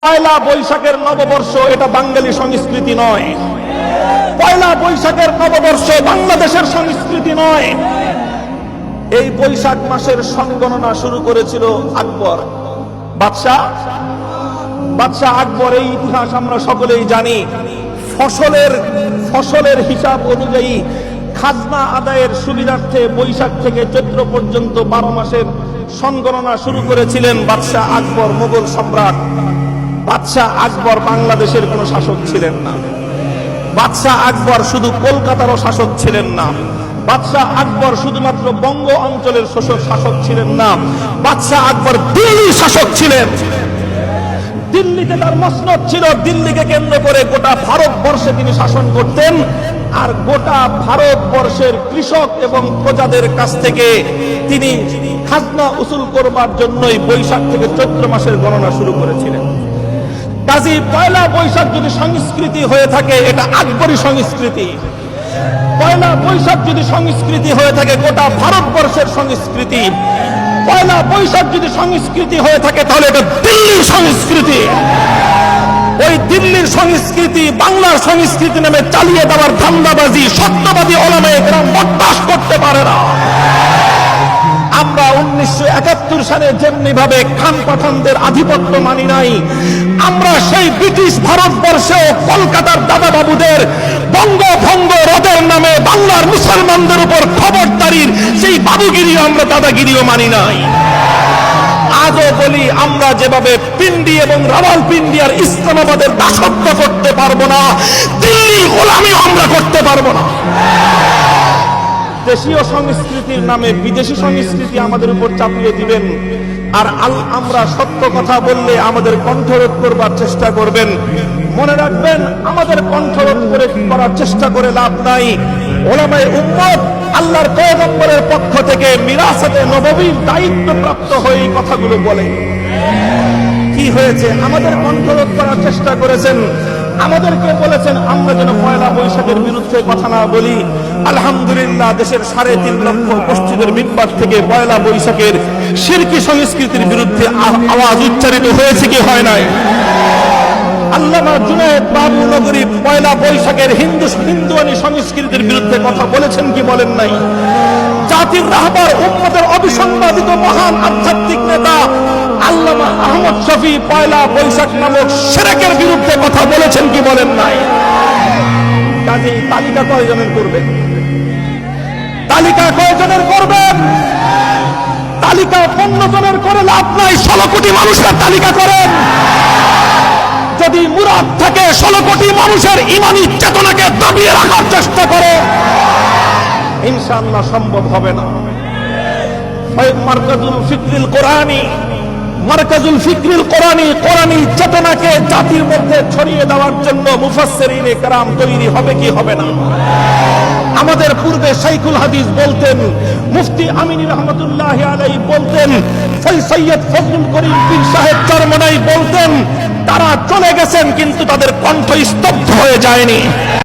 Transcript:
পয়লা বৈশাখের নববর্ষ এটা বাঙালি সংস্কৃতি নয়। পয়লা বৈশাখের নববর্ষ বাংলাদেশের সংস্কৃতি নয়। এই বৈশাখ মাসের সংগণনা শুরু করেছিল আকবর বাদশাহ আকবর। এই ইতিহাস আমরা সকলেই জানি। ফসলের হিসাব অনুযায়ী খাজনা আদায়ের সুবিধার্থে বৈশাখ থেকে চৈত্র পর্যন্ত 12 মাসের সংগণনা শুরু করেছিলেন বাদশাহ আকবর, মোগল সম্রাট। বাদশাহ আকবর বাংলাদেশের কোন শাসক ছিলেন না। বাদশাহ আকবর শুধু কলকাতারও শাসক ছিলেন না। বাদশাহ আকবর শুধুমাত্র বঙ্গ অঞ্চলের শাসক ছিলেন না। বাদশাহ আকবর দিল্লির শাসক ছিলেন। দিল্লিতে তার মসনদ ছিল। দিল্লিকে কেন্দ্র করে গোটা ভারতবর্ষে তিনি শাসন করতেন। আর গোটা ভারতবর্ষের কৃষক এবং প্রজাদের কাছ থেকে তিনি খাজনা উসুল করবার জন্যই বৈশাখ থেকে চৈত্র মাসের গণনা শুরু করেছিলেন। কাজী পয়লা বৈশাখ যদি সংস্কৃতি হয়ে থাকে, এটা আকবরী সংস্কৃতি। পয়লা বৈশাখ যদি সংস্কৃতি হয়ে থাকে, গোটা ভারতবর্ষের সংস্কৃতি। পয়লা বৈশাখ যদি সংস্কৃতি হয়ে থাকে, তাহলে এটা দিল্লির সংস্কৃতি। ওই দিল্লির সংস্কৃতি বাংলার সংস্কৃতি নামে চালিয়ে দেওয়ার ধান্দাবাজি সত্যবাদী ওলামায়ে কেরাম বরদাস্ত করতে পারে না। আমরা 1971 সালে যেমনি ভাবে খান পাঠানদের আধিপত্য মানি নাই, আমরা সেই ব্রিটিশ ভারতবর্ষে কলকাতার দাদা বাবুদের বঙ্গভঙ্গ রদের নামে বাংলার মুসলমানদের উপর খবরদারির সেই বাবুগিরিও আমরা দাদাগিরিও মানি নাই। আজও বলি, আমরা যেভাবে পিন্ডি এবং রাওয়ালপিন্ডি আর ইসলামাবাদের দাসত্ব করতে পারবো না, দিল্লির গোলামিও আমরা করতে পারবো না। দেশীয় সংস্কৃতির নামে বিদেশি সংস্কৃতি আমাদের উপর চাপিয়ে দিবেন। আর আমরা সত্য কথা বললে আমাদের কণ্ঠরোধ করবার চেষ্টা করবেন। মনে রাখবেন, আমাদের কণ্ঠরোধ করার চেষ্টা করে লাভ নাই। ওলামায়ে উম্মত আল্লাহর পয়গম্বরের পক্ষ থেকে মিরাসাতে নববীর দায়িত্বপ্রাপ্ত হয়ে এই কথাগুলো বলে। কি হয়েছে? আমাদের কণ্ঠরোধ করার চেষ্টা করেছেন। আমাদেরকে বলেছেন আমরা যেন পয়লা বৈশাখের বিরুদ্ধে কথা না বলি। আলহামদুলিল্লাহ, দেশের 3.5 লক্ষ মসজিদের মিম্বার থেকে পয়লা বৈশাখের শিরকি সংস্কৃতির বিরুদ্ধে আওয়াজ উচ্চারিত হয়েছে কি হয় নাই? আল্লামা জুনায়েদ বাবুনগরী পয়লা বৈশাখের হিন্দুয়ানি সংস্কৃতির বিরুদ্ধে কথা বলেছেন কি বলেন নাই? জাতির রাহবার, উম্মতের অবিসংবাদিত মহান আধ্যাত্মিক নেতা আল্লামা আহমদ শফি পয়লা বৈশাখ নামক শিরকের বিরুদ্ধে কথা বলেছেন কি বলেন নাই? কাজেই তালিকা কয়জনের করবেন? তালিকা কয়জনের করবেন? তালিকা 15 জনের করে লাভ নাই। 16 কোটি মানুষের তালিকা করেন। যদি মুরাদ থাকে 16 কোটি মানুষের ঈমানি চেতনাকে দাবিয়ে রাখার চেষ্টা করে, ইনশাআল্লাহ সম্ভব হবে না। মারকাজুল ফিকরিল কোরআনি চেতনাকে জাতির মধ্যে ছড়িয়ে দেওয়ার জন্য মুফাসসিরিনে কেরাম তৈরি হবে কি হবে না? আমাদের পূর্বে শাইখুল হাদিস বলতেন, মুফতি আমিনী রহমাতুল্লাহি আলাইহি বলতেন, সৈয়দ ফজলুল করিম পীর সাহেব চরমনাই বলতেন, তারা চলে গেছেন কিন্তু তাদের কণ্ঠ স্তব্ধ হয়ে যায়নি।